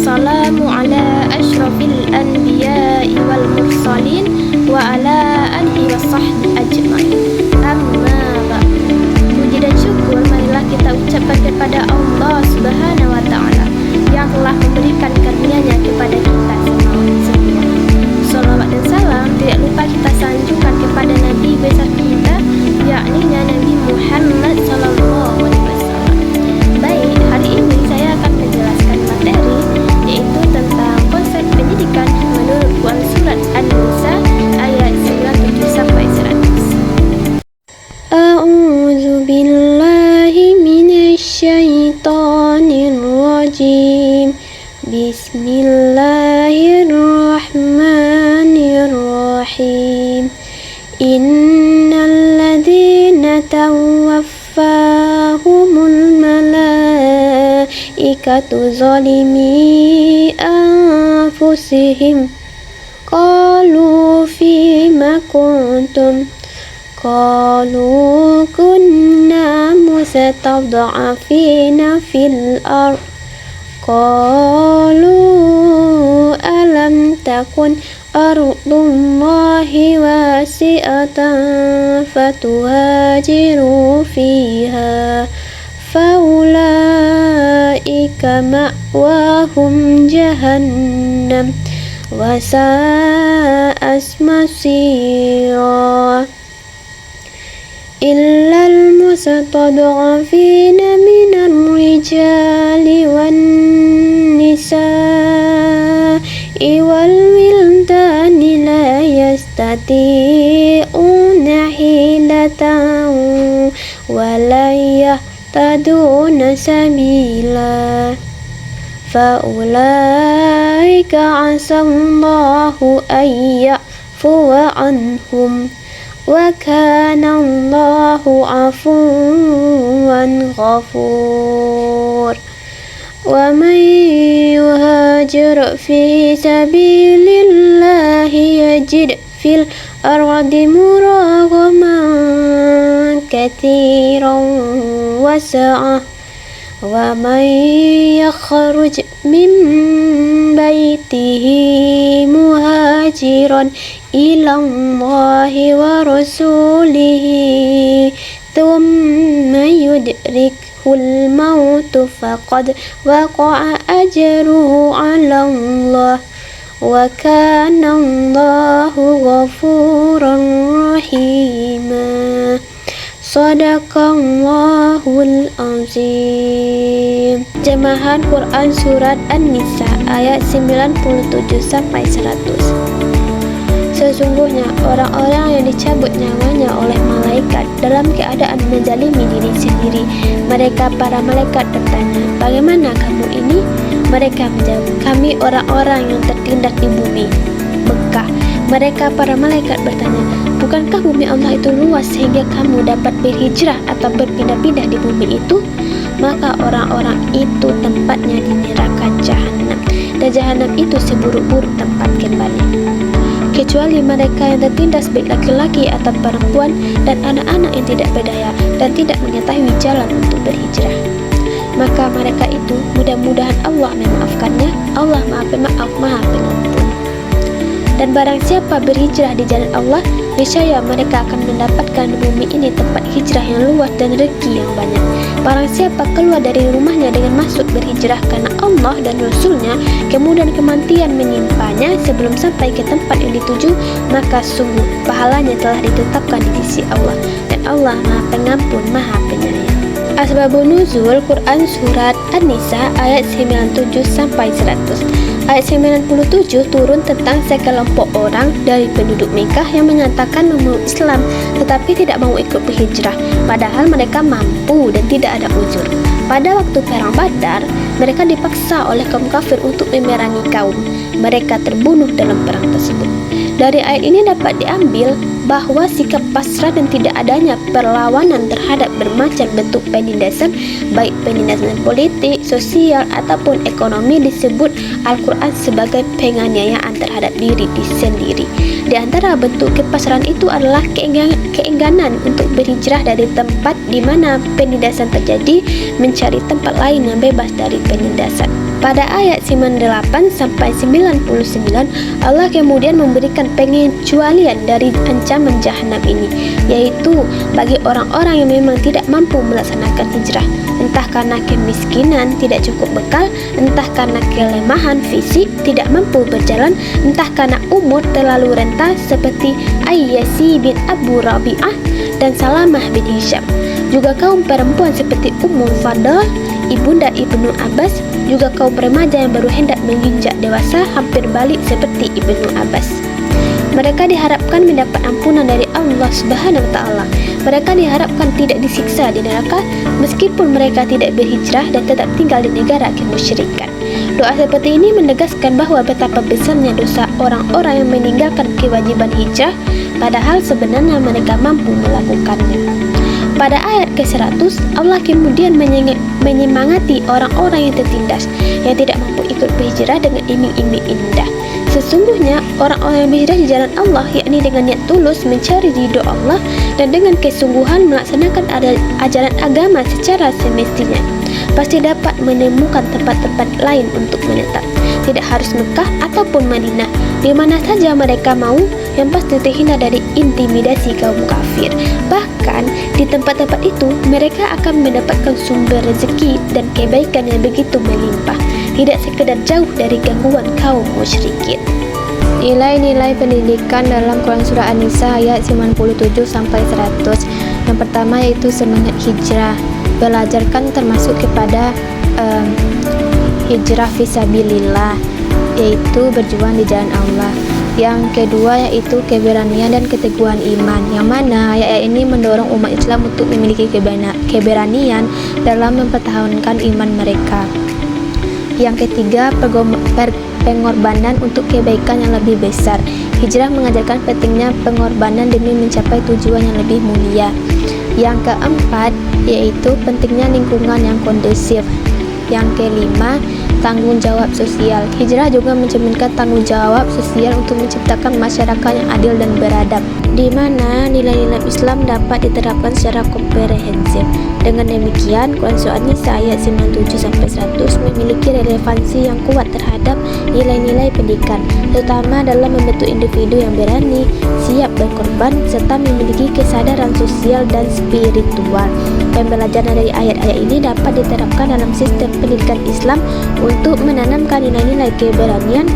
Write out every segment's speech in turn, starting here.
wassalamu ala asyrafil anbiya'i wal mursalin wa ala alihi wa sahbihi ajma'in. Amma ba'du. Puji dan syukur marilah kita ucapkan kepada Allah Subhanahu wa ta'ala yang telah memberikan karunia-Nya kepada kita semua. Salawat dan salam tidak lupa kita sanjungkan kepada Nabi besar kita, yakni Nabi Muhammad sallallahu alaihi wasallam. Baik, hari ini saya akan menjelaskan materi yaitu tentang konsep pendidikan menurut Quran surat An-Nisa ayat 97 sampai 100. A'udzu billahi minasy syaithanir rajim. Bismillahirrahmanirrahim. Innal ladzina tawaffahumul malaikatu zalimi anfusihim qalu fima kuntum qalu kunna mustad'afina fil ardh qalu alam takun ardullahi wasi'atan fatuhajiru fiha faulaika ma'wahum jahannam wa sa'as masira illal mustad'afina minar rijali wan nisa'i wal wildani la yastati'una hilatan wa la yahtaduna sabila faulaika asallahu an ya'fuwa anhum wa kana Allahu afuwan ghafur. Wa man yuhajir fi sabilillahi yajid fil ardi muragaman katsiran wa sa'ah wa man yakhruj min baitihi muhajiran ila Allahi wa rasulihi thumma yudrikhul mautu faqad waqa'a ajruhu 'ala Allah wa kana Allahu ghafuran rahima. Shadaqallahul azim. Terjemahan Quran surat An-Nisa ayat 97 sampai 100. Sesungguhnya orang-orang yang dicabut nyawanya oleh malaikat dalam keadaan menzalimi diri sendiri. Mereka para malaikat bertanya, bagaimana kamu ini? Mereka menjawab, kami orang-orang yang tertindas di bumi Mekah. Mereka para malaikat bertanya, bukankah bumi Allah itu luas sehingga kamu dapat berhijrah atau berpindah-pindah di bumi itu? Maka orang-orang itu tempatnya di neraka jahanam, dan jahanam itu seburuk-buruk tempat kembali. Kecuali mereka yang tertindas baik laki-laki atau perempuan dan anak-anak yang tidak berdaya dan tidak mengetahui jalan untuk berhijrah. Maka mereka itu mudah-mudahan Allah memaafkannya. Allah Maha Pemaaf, Maha Pengampun. Dan barang siapa berhijrah di jalan Allah, niscaya mereka akan mendapatkan di bumi ini tempat hijrah yang luas dan rezeki yang banyak. Barang siapa keluar dari rumahnya dengan maksud berhijrah karena Allah dan Rasulnya, kemudian kematian menimpanya sebelum sampai ke tempat yang dituju, maka sungguh pahalanya telah ditetapkan di sisi Allah, dan Allah Maha Pengampun, Maha Penyayang. Asbabun nuzul Quran surat An-Nisa ayat 97 sampai 100. Ayat 97 turun tentang sekelompok orang dari penduduk Mekah yang menyatakan memeluk Islam tetapi tidak mau ikut berhijrah, padahal mereka mampu dan tidak ada uzur. Pada waktu perang Badar, mereka dipaksa oleh kaum kafir untuk memerangi kaum. Mereka terbunuh dalam perang tersebut. Dari ayat ini dapat diambil bahwa sikap pasrah dan tidak adanya perlawanan terhadap bermacam bentuk penindasan, baik penindasan politik, sosial ataupun ekonomi, disebut Al-Quran sebagai penganiayaan terhadap diri sendiri. Di antara bentuk kepasrahan itu adalah keengganan untuk berhijrah dari tempat di mana penindasan terjadi, mencari tempat lain yang bebas dari penindasan. Pada ayat 98 sampai 99, Allah kemudian memberikan pengecualian dari ancaman jahanam ini, yaitu bagi orang-orang yang memang tidak mampu melaksanakan hijrah, entah karena kemiskinan, tidak cukup bekal, entah karena kelemahan fisik, tidak mampu berjalan, entah karena umur terlalu renta seperti Ayyasi bin Abu Rabi'ah dan Salamah bin Hisham. Juga kaum perempuan seperti Ummul Fadl, Ibunda Ibnu Abbas, juga kaum remaja yang baru hendak menginjak dewasa hampir balik seperti Ibnu Abbas. Mereka diharapkan mendapat ampunan dari Allah Subhanahu wa taala. Mereka diharapkan tidak disiksa di neraka meskipun mereka tidak berhijrah dan tetap tinggal di negara kemusyrikan. Doa seperti ini menegaskan bahwa betapa besarnya dosa orang-orang yang meninggalkan kewajiban hijrah padahal sebenarnya mereka mampu melakukannya. Pada ayat ke-100, Allah kemudian menyemangati orang-orang yang tertindas, yang tidak mampu ikut berhijrah dengan iming-iming indah. Sesungguhnya orang-orang yang berhijrah di jalan Allah, yakni dengan niat tulus mencari ridho Allah dan dengan kesungguhan melaksanakan ajaran agama secara semestinya, pasti dapat menemukan tempat-tempat lain untuk menetap. Tidak harus Mekah ataupun Madinah, di mana saja mereka mau, yang pasti terhindar dari intimidasi kaum kafir. Bahkan di tempat-tempat itu mereka akan mendapatkan sumber rezeki dan kebaikan yang begitu melimpah, tidak sekedar jauh dari gangguan kaum musyrikin. Nilai-nilai pendidikan dalam Quran Surah An-Nisa ayat 97 sampai 100. Yang pertama yaitu semangat hijrah. Belajarkan termasuk kepada hijrah fisabilillah, yaitu berjuang di jalan Allah. Yang kedua yaitu keberanian dan keteguhan iman, yang mana ayat ini mendorong umat Islam untuk memiliki keberanian dalam mempertahankan iman mereka. Yang ketiga, pengorbanan untuk kebaikan yang lebih besar. Hijrah mengajarkan pentingnya pengorbanan demi mencapai tujuan yang lebih mulia. Yang keempat yaitu pentingnya lingkungan yang kondusif. Yang kelima, tanggung jawab sosial. Hijrah juga mencerminkan tanggung jawab sosial untuk menciptakan masyarakat yang adil dan beradab, di mana nilai-nilai Islam dapat diterapkan secara komprehensif. Dengan demikian, Quran Surah An-Nisa ayat 97-100 memiliki relevansi yang kuat terhadap nilai-nilai pendidikan, terutama dalam membentuk individu yang berani, siap berkorban, serta memiliki kesadaran sosial dan spiritual. Pembelajaran dari ayat-ayat ini dapat diterapkan dalam sistem pendidikan Islam untuk menanamkan nilai-nilai keberanian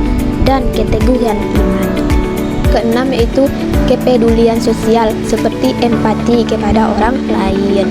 dan keteguhan iman. Keenam yaitu kepedulian sosial, seperti empati kepada orang lain.